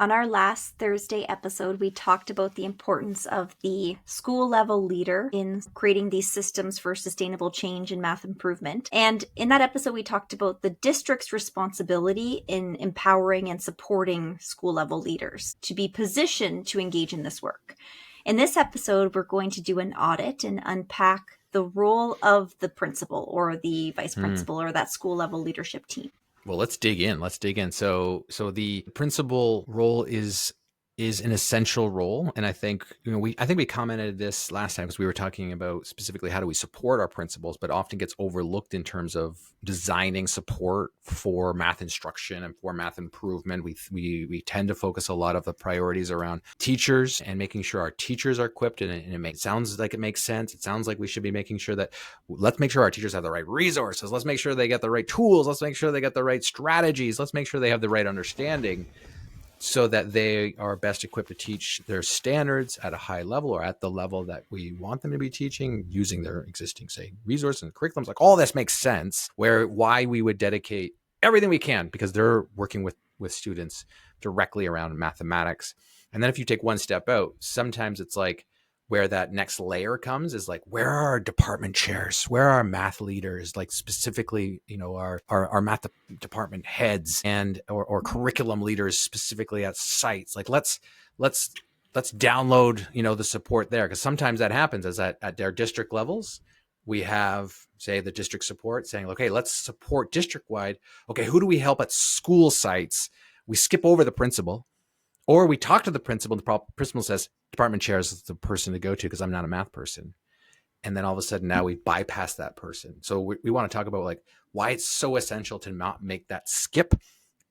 On our last Thursday episode, we talked about the importance of the school level leader in creating these systems for sustainable change and math improvement. And in that episode, we talked about the district's responsibility in empowering and supporting school level leaders to be positioned to engage in this work. In this episode, we're going to do an audit and unpack the role of the principal or the vice principal or that school level leadership team. Well, let's dig in. So the principal role is an essential role, and I think we commented this last time because we were talking about specifically how do we support our principals, but often gets overlooked in terms of designing support for math instruction and for math improvement. We tend to focus a lot of the priorities around teachers and making sure our teachers are equipped, and it sounds like it makes sense. It sounds like we should be making sure that let's make sure our teachers have the right resources. Let's make sure they get the right tools. Let's make sure they get the right strategies. Let's make sure they have the right understanding, so that they are best equipped to teach their standards at a high level or at the level that we want them to be teaching using their existing, say, resources and curriculums. Like all this makes sense why we would dedicate everything we can because they're working with students directly around mathematics. And then if you take one step out, sometimes it's like where that next layer comes is like, where are our department chairs? Where are our math leaders? Like specifically, our math department heads and or curriculum leaders specifically at sites. Like let's download, the support there. Because sometimes that happens is at their district levels, we have, say, the district support saying, okay, let's support district wide. Okay, who do we help at school sites? We skip over the principal. Or we talk to the principal and the principal says, department chair is the person to go to because I'm not a math person. And then all of a sudden now we bypass that person. So we want to talk about like why it's so essential to not make that skip.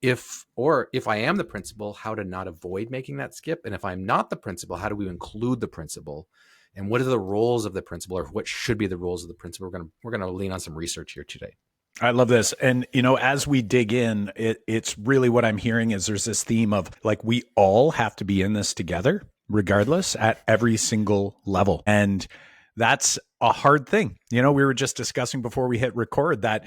If I am the principal, how to not avoid making that skip. And if I'm not the principal, how do we include the principal? And what are the roles of the principal, or what should be the roles of the principal? We're going to lean on some research here today. I love this. And, as we dig in, it's really what I'm hearing is there's this theme of like, we all have to be in this together, regardless, at every single level. And that's a hard thing. We were just discussing before we hit record that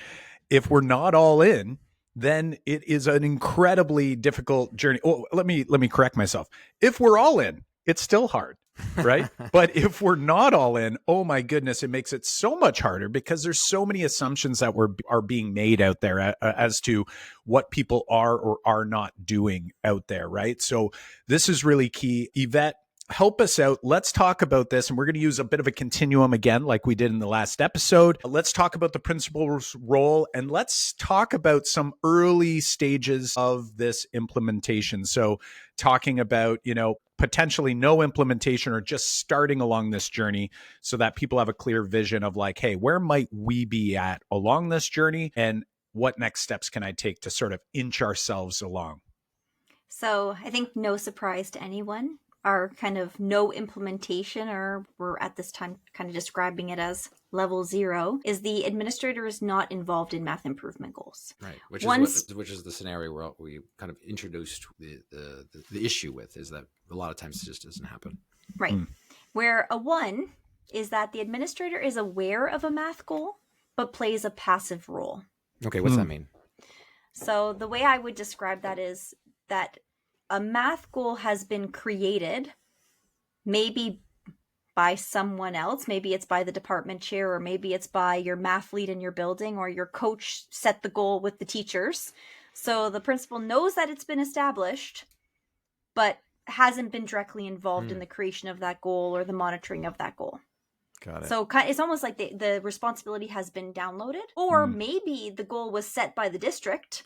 if we're not all in, then it is an incredibly difficult journey. Oh, let me correct myself. If we're all in, it's still hard. Right. But if we're not all in, oh my goodness, it makes it so much harder because there's so many assumptions that are being made out there as to what people are or are not doing out there. Right. So this is really key. Yvette, help us out. Let's talk about this. And we're going to use a bit of a continuum again, like we did in the last episode. Let's talk about the principal's role and let's talk about some early stages of this implementation. So talking about, potentially no implementation or just starting along this journey so that people have a clear vision of like, hey, where might we be at along this journey and what next steps can I take to sort of inch ourselves along? So I think no surprise to anyone, our kind of no implementation, or we're at this time kind of describing it as level 0, is the administrator is not involved in math improvement goals. Right, which is the scenario where we kind of introduced the issue with, is that a lot of times it just doesn't happen. Right. Where a 1 is that the administrator is aware of a math goal, but plays a passive role. Okay, what's that mean? So the way I would describe that is that a math goal has been created, maybe by someone else. Maybe it's by the department chair, or maybe it's by your math lead in your building, or your coach set the goal with the teachers. So the principal knows that it's been established, but hasn't been directly involved in the creation of that goal or the monitoring of that goal. Got it. So it's almost like the responsibility has been downloaded, or maybe the goal was set by the district.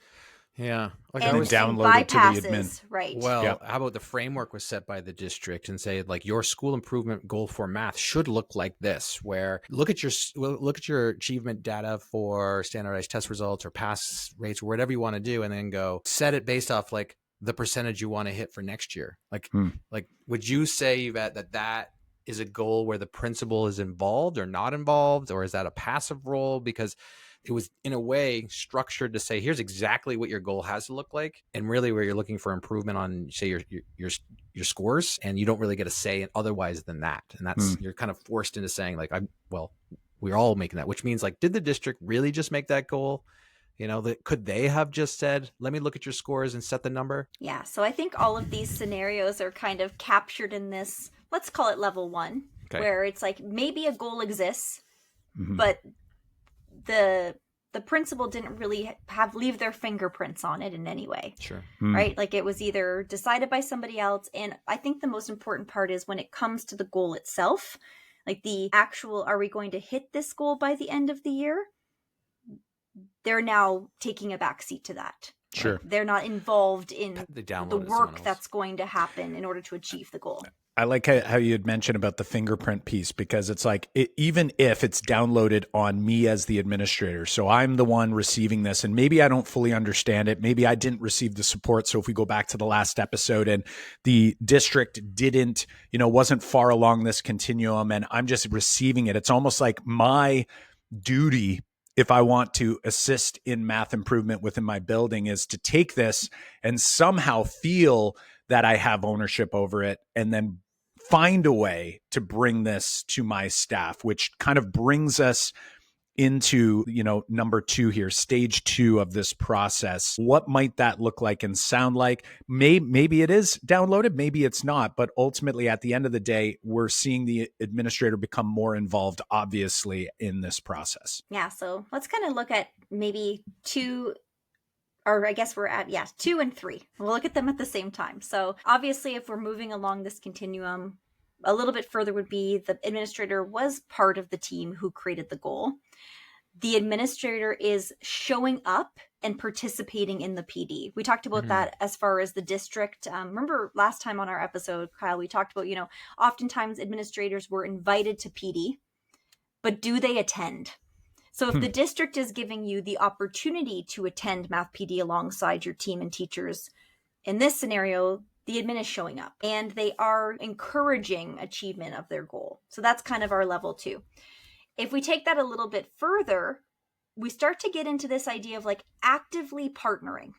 Yeah. Like and downloaded to the admin. Right. Well, how about the framework was set by the district and say like your school improvement goal for math should look like this, where look at your achievement data for standardized test results or pass rates or whatever you want to do, and then go set it based off like the percentage you want to hit for next year. Like would you say, Yvette, that is a goal where the principal is involved or not involved, or is that a passive role? Because it was in a way structured to say, here's exactly what your goal has to look like. And really where you're looking for improvement on, say, your scores, and you don't really get a say otherwise than that. And that's, you're kind of forced into saying like, we're all making that, which means like, did the district really just make that goal? Could they have just said, let me look at your scores and set the number? Yeah, so I think all of these scenarios are kind of captured in this, let's call it level 1, Okay. where it's like maybe a goal exists, Mhm. but the principal didn't really leave their fingerprints on it in any way. Sure. Right? Like it was either decided by somebody else. And I think the most important part is when it comes to the goal itself, like the actual, are we going to hit this goal by the end of the year? They're now taking a backseat to that. Sure. Like they're not involved in They the downloaded someone work else. that's going to happen in order to achieve the goal. I like how you had mentioned about the fingerprint piece, because it's like, even if it's downloaded on me as the administrator, so I'm the one receiving this, and maybe I don't fully understand it. Maybe I didn't receive the support. So if we go back to the last episode and the district didn't, wasn't far along this continuum, and I'm just receiving it, it's almost like my duty, if I want to assist in math improvement within my building, is to take this and somehow feel that I have ownership over it, and then find a way to bring this to my staff, which kind of brings us into, number 2 here, stage 2 of this process. What might that look like and sound like? Maybe it is downloaded, maybe it's not, but ultimately at the end of the day, we're seeing the administrator become more involved, obviously, in this process. Yeah, so let's kind of look at maybe 2, or I guess we're at, 2 and 3. We'll look at them at the same time. So obviously, if we're moving along this continuum, a little bit further would be the administrator was part of the team who created the goal. The administrator is showing up and participating in the PD. We talked about that as far as the district. Remember last time on our episode, Kyle, we talked about, oftentimes administrators were invited to PD, but do they attend? So if the district is giving you the opportunity to attend Math PD alongside your team and teachers, in this scenario, the admin is showing up and they are encouraging achievement of their goal. So that's kind of our level 2. If we take that a little bit further, we start to get into this idea of like actively partnering.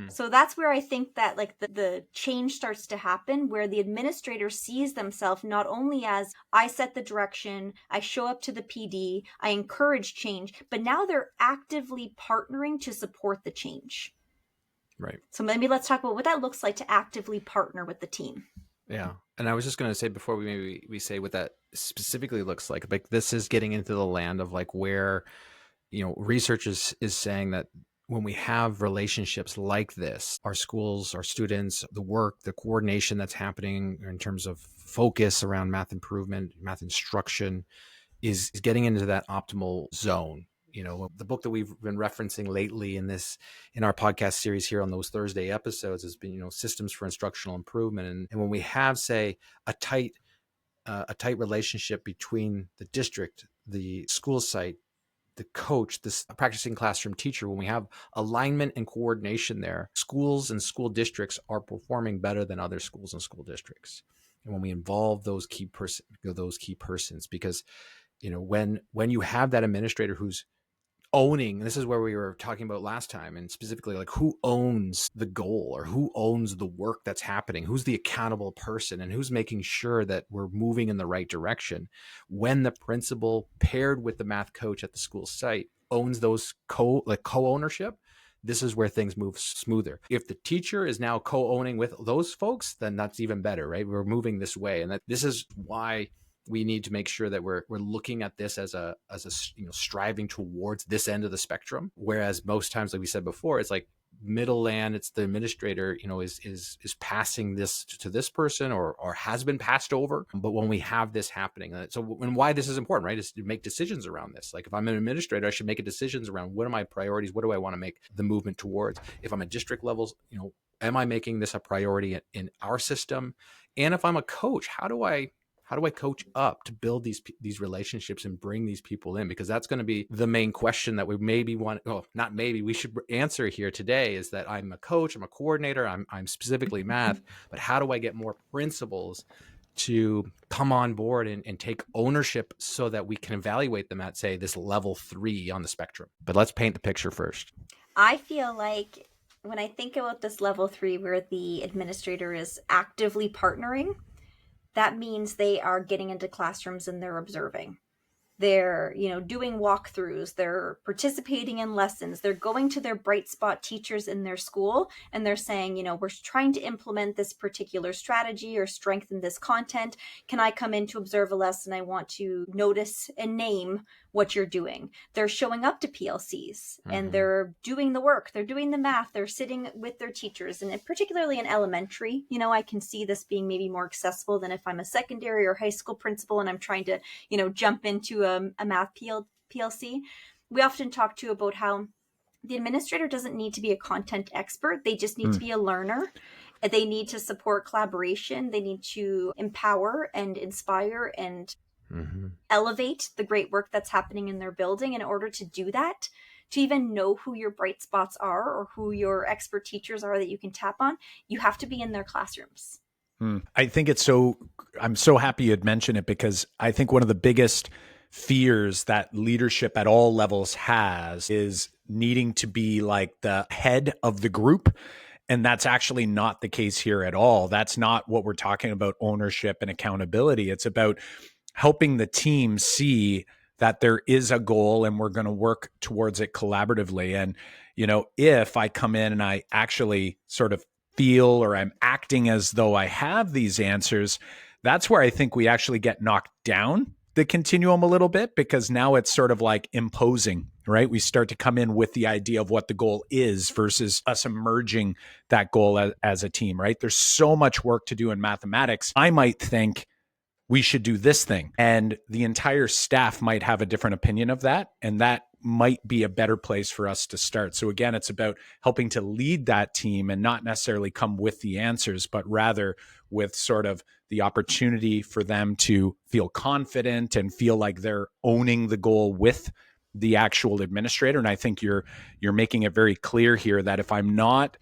So that's where I think that like the change starts to happen, where the administrator sees themselves not only as I set the direction, I show up to the PD, I encourage change, but now they're actively partnering to support the change. Right. So maybe let's talk about what that looks like to actively partner with the team. Yeah. And I was just going to say before we say what that specifically looks like this is getting into the land of like where, research is saying that when we have relationships like this, our schools, our students, the work, the coordination that's happening in terms of focus around math improvement, math instruction is getting into that optimal zone. The book that we've been referencing lately in our podcast series here on those Thursday episodes has been, Systems for Instructional Improvement. And when we have, say, a tight relationship between the district, the school site, the coach, this practicing classroom teacher, when we have alignment and coordination there, schools and school districts are performing better than other schools and school districts. And when we involve those key persons, because, when you have that administrator who's owning, this is where we were talking about last time, and specifically like who owns the goal or who owns the work that's happening, who's the accountable person, and who's making sure that we're moving in the right direction. When the principal paired with the math coach at the school site owns those co-ownership, this is where things move smoother. If the teacher is now co-owning with those folks, then that's even better, right? We're moving this way. And this is why we need to make sure that we're looking at this as a striving towards this end of the spectrum. Whereas most times, like we said before, it's like middle land, it's the administrator, is passing this to this person or has been passed over. But when we have this happening, and why this is important, right, is to make decisions around this. Like if I'm an administrator, I should make decisions around what are my priorities, what do I want to make the movement towards. If I'm at district levels, am I making this a priority in our system? And if I'm a coach, how do I coach up to build these relationships and bring these people in? Because that's going to be the main question that we we should answer here today, is that I'm a coach, I'm a coordinator, I'm specifically math, but how do I get more principals to come on board and take ownership so that we can evaluate them at, say, this level 3 on the spectrum? But let's paint the picture first. I feel like when I think about this level 3 where the administrator is actively partnering, that means they are getting into classrooms and they're observing. They're, doing walkthroughs, they're participating in lessons, they're going to their bright spot teachers in their school, and they're saying, we're trying to implement this particular strategy or strengthen this content. Can I come in to observe a lesson? I want to notice and name what you're doing. They're showing up to PLCs and they're doing the work, they're doing the math, they're sitting with their teachers. And particularly in elementary, I can see this being maybe more accessible than if I'm a secondary or high school principal and I'm trying to, jump into a math PLC. We often talk to about how the administrator doesn't need to be a content expert. They just need to be a learner. They need to support collaboration. They need to empower and inspire and elevate the great work that's happening in their building. In order to do that, to even know who your bright spots are or who your expert teachers are that you can tap on, you have to be in their classrooms. I think I'm so happy you had mentioned it, because I think one of the biggest fears that leadership at all levels has is needing to be like the head of the group. And that's actually not the case here at all. That's not what we're talking about, ownership and accountability. It's about helping the team see that there is a goal and we're going to work towards it collaboratively. And, if I come in and I actually sort of feel or I'm acting as though I have these answers, that's where I think we actually get knocked down the continuum a little bit, because now it's sort of like imposing, right? We start to come in with the idea of what the goal is versus us emerging that goal as a team, right? There's so much work to do in mathematics. I might think we should do this thing, and the entire staff might have a different opinion of that. And that might be a better place for us to start. So again, it's about helping to lead that team and not necessarily come with the answers, but rather with sort of the opportunity for them to feel confident and feel like they're owning the goal with the actual administrator. And I think you're making it very clear here that if I'm not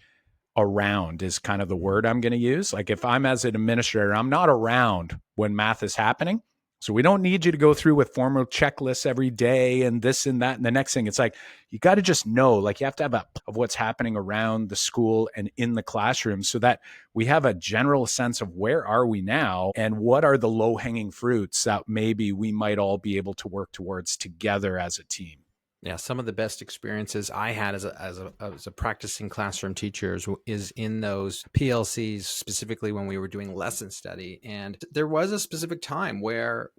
around, is kind of the word I'm going to use. Like if I'm as an administrator, I'm not around when math is happening. So we don't need you to go through with formal checklists every day and this and that. And the next thing, it's like, you got to just know, like you have to have of what's happening around the school and in the classroom, so that we have a general sense of where are we now and what are the low hanging fruits that maybe we might all be able to work towards together as a team. Yeah, some of the best experiences I had as a practicing classroom teacher is in those PLCs, specifically when we were doing lesson study. And there was a specific time where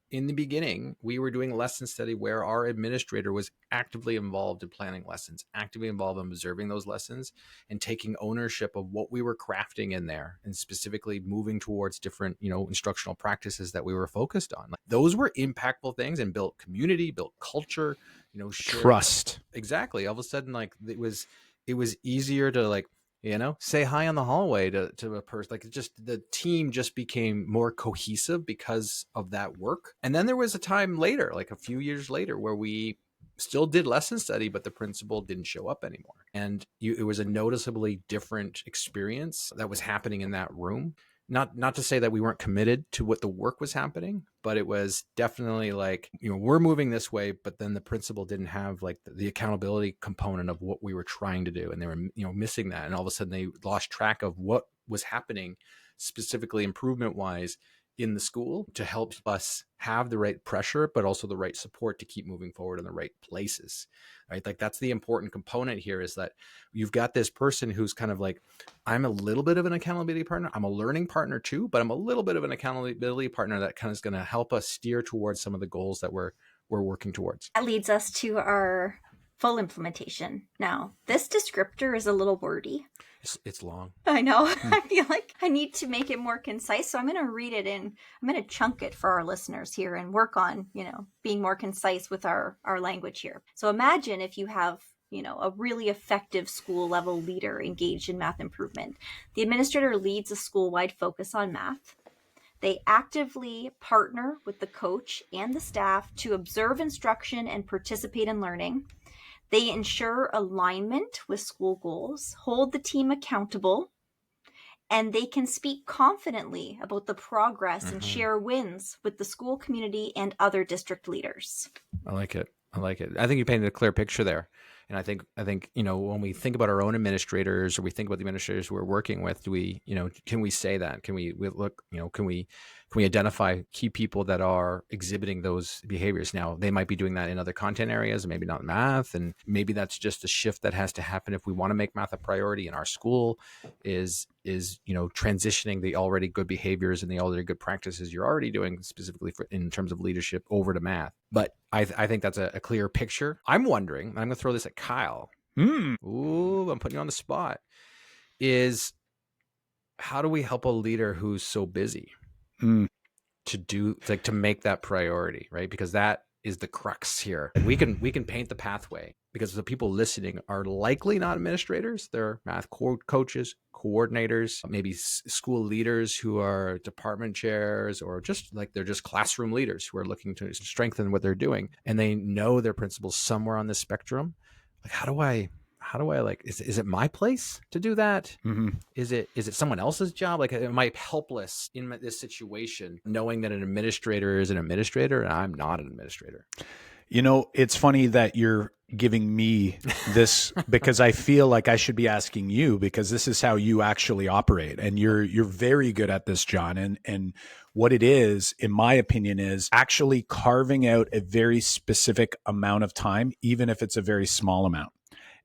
in the beginning, we were doing lesson study where our administrator was actively involved in planning lessons, actively involved in observing those lessons and taking ownership of what we were crafting in there, and specifically moving towards different, instructional practices that we were focused on. Like, those were impactful things and built community, built culture, trust. Exactly. All of a sudden, like it was easier to like, say hi on the hallway to a person. Like the team just became more cohesive because of that work. And then there was a time later, like a few years later, where we still did lesson study, but the principal didn't show up anymore. And it was a noticeably different experience that was happening in that room. Not to say that we weren't committed to what the work was happening, but it was definitely like, we're moving this way, but then the principal didn't have like the accountability component of what we were trying to do. And they were, missing that. And all of a sudden they lost track of what was happening specifically improvement wise in the school to help us have the right pressure, but also the right support to keep moving forward in the right places, right? Like that's the important component here, is that you've got this person who's kind of like, I'm a little bit of an accountability partner. I'm a learning partner too, but I'm a little bit of an accountability partner that kind of is going to help us steer towards some of the goals that we're working towards. That leads us to our full implementation. Now, this descriptor is a little wordy. It's long. I know. I feel like I need to make it more concise. So I'm going to read it in, I'm going to chunk it for our listeners here and work on, being more concise with our language here. So imagine if you have, a really effective school level leader engaged in math improvement. The administrator leads a school-wide focus on math. They actively partner with the coach and the staff to observe instruction and participate in learning. They ensure alignment with school goals, hold the team accountable, and they can speak confidently about the progress and share wins with the school community and other district leaders. I like it. I think you painted a clear picture there. And I think, when we think about our own administrators, or we think about the administrators we're working with, do we, can we say that? Can we look, can we Can we identify key people that are exhibiting those behaviors? Now, they might be doing that in other content areas, maybe not math, and maybe that's just a shift that has to happen if we want to make math a priority in our school. Is transitioning the already good behaviors and the already good practices you're already doing specifically in terms of leadership over to math. But I think that's a clear picture. I'm wondering, I'm going to throw this at Kyle. Ooh, I'm putting you on the spot. Is how do we help a leader who's so busy to make that priority, right? Because that is the crux here. And we can paint the pathway, because the people listening are likely not administrators. They're math coaches, coordinators, maybe school leaders who are department chairs, or just like they're just classroom leaders who are looking to strengthen what they're doing. And they know their principals somewhere on the spectrum. Like, how do I like, is it my place to do that? Is it someone else's job? Like, am I helpless in this situation, knowing that an administrator is an administrator and I'm not an administrator? It's funny that you're giving me this because I feel like I should be asking you, because this is how you actually operate. And you're very good at this, John. And what it is, in my opinion, is actually carving out a very specific amount of time, even if it's a very small amount,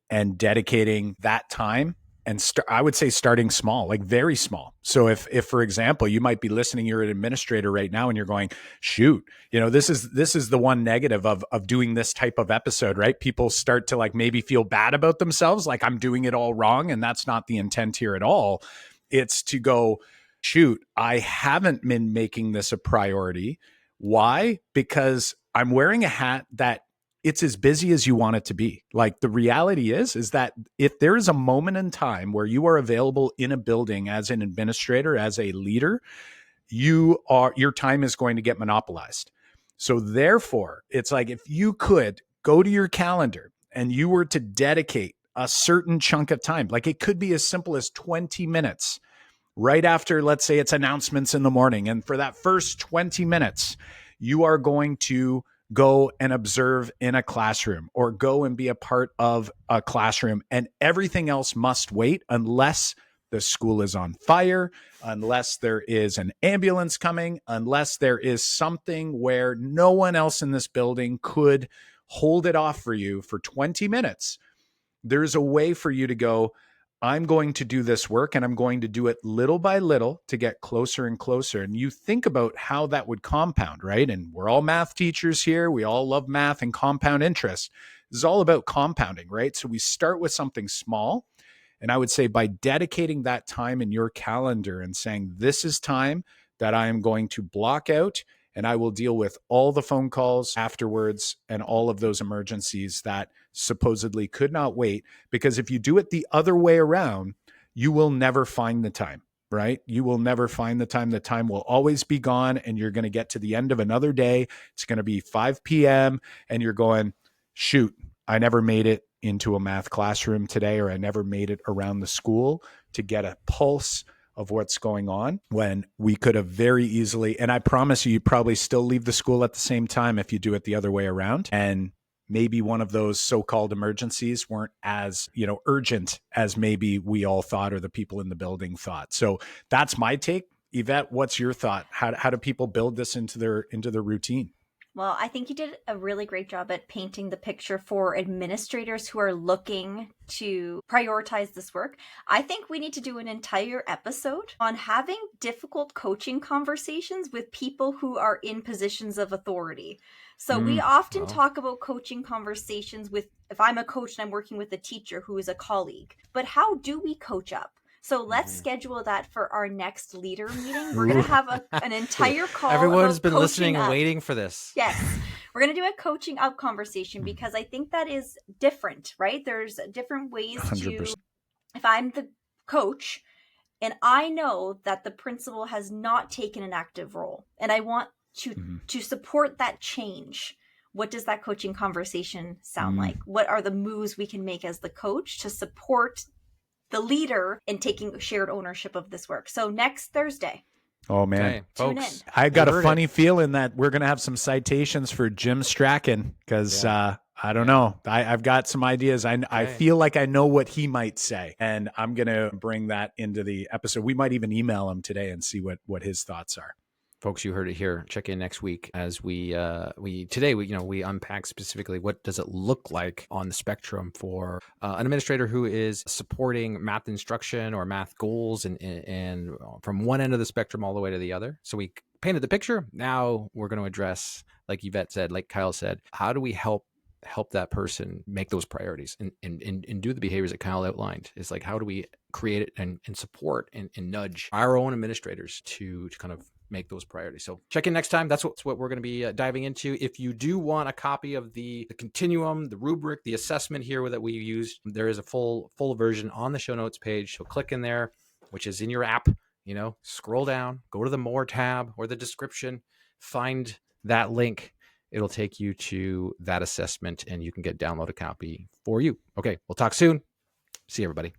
and dedicating that time. And I would say starting small, like very small. So if for example, you might be listening, you're an administrator right now and you're going, shoot, this is the one negative of doing this type of episode, right? People start to like maybe feel bad about themselves, like I'm doing it all wrong. And that's not the intent here at all. It's to go, shoot, I haven't been making this a priority. Why? Because I'm wearing a hat that it's as busy as you want it to be. Like, the reality is that if there is a moment in time where you are available in a building as an administrator, as a leader, your time is going to get monopolized. So therefore, it's like, if you could go to your calendar and you were to dedicate a certain chunk of time, like it could be as simple as 20 minutes right after, let's say it's announcements in the morning. And for that first 20 minutes, you are going to go and observe in a classroom, or go and be a part of a classroom, and everything else must wait unless the school is on fire, unless there is an ambulance coming, unless there is something where no one else in this building could hold it off for you for 20 minutes. There's a way for you to go, I'm going to do this work, and I'm going to do it little by little to get closer and closer. And you think about how that would compound, right? And we're all math teachers here. We all love math and compound interest. This is all about compounding, right? So we start with something small. And I would say, by dedicating that time in your calendar and saying, this is time that I am going to block out, and I will deal with all the phone calls afterwards and all of those emergencies that supposedly could not wait. Because if you do it the other way around, you will never find the time, right? You will never find the time. The time will always be gone, and you're going to get to the end of another day. It's going to be 5 p.m. and you're going, shoot, I never made it into a math classroom today, or I never made it around the school to get a pulse of what's going on, when we could have very easily, and I promise you probably still leave the school at the same time if you do it the other way around. And maybe one of those so-called emergencies weren't as, urgent as maybe we all thought, or the people in the building thought. So that's my take. Yvette, what's your thought? How do people build this into their routine? Well, I think you did a really great job at painting the picture for administrators who are looking to prioritize this work. I think we need to do an entire episode on having difficult coaching conversations with people who are in positions of authority. So we often talk about coaching conversations with, if I'm a coach and I'm working with a teacher who is a colleague, but how do we coach up? So let's schedule that for our next leader meeting. We're going to have an entire call. Everyone's been listening and waiting for this. Yes. We're going to do a coaching up conversation, because I think that is different, right? There's different ways 100%. if I'm the coach and I know that the principal has not taken an active role, and I want to support that change, what does that coaching conversation sound like? What are the moves we can make as the coach to support the leader in taking shared ownership of this work? So next Thursday. Oh man, okay, folks, I got a funny feeling that we're going to have some citations for Jim Strachan, because I don't know. I've got some ideas. I feel like I know what he might say, and I'm going to bring that into the episode. We might even email him today and see what his thoughts are. Folks, you heard it here. Check in next week as we unpack specifically what does it look like on the spectrum for an administrator who is supporting math instruction or math goals, and from one end of the spectrum all the way to the other. So we painted the picture. Now we're going to address, like Yvette said, like Kyle said, how do we help that person make those priorities and do the behaviors that Kyle outlined? Is like, how do we create it and support and nudge our own administrators to kind of make those priorities? So check in next time. That's what we're going to be diving into. If you do want a copy of the continuum, the rubric, the assessment here that we used, there is a full version on the show notes page. So click in there, which is in your app, scroll down, go to the more tab or the description, find that link. It'll take you to that assessment and you can download a copy for you. Okay, we'll talk soon. See you, everybody.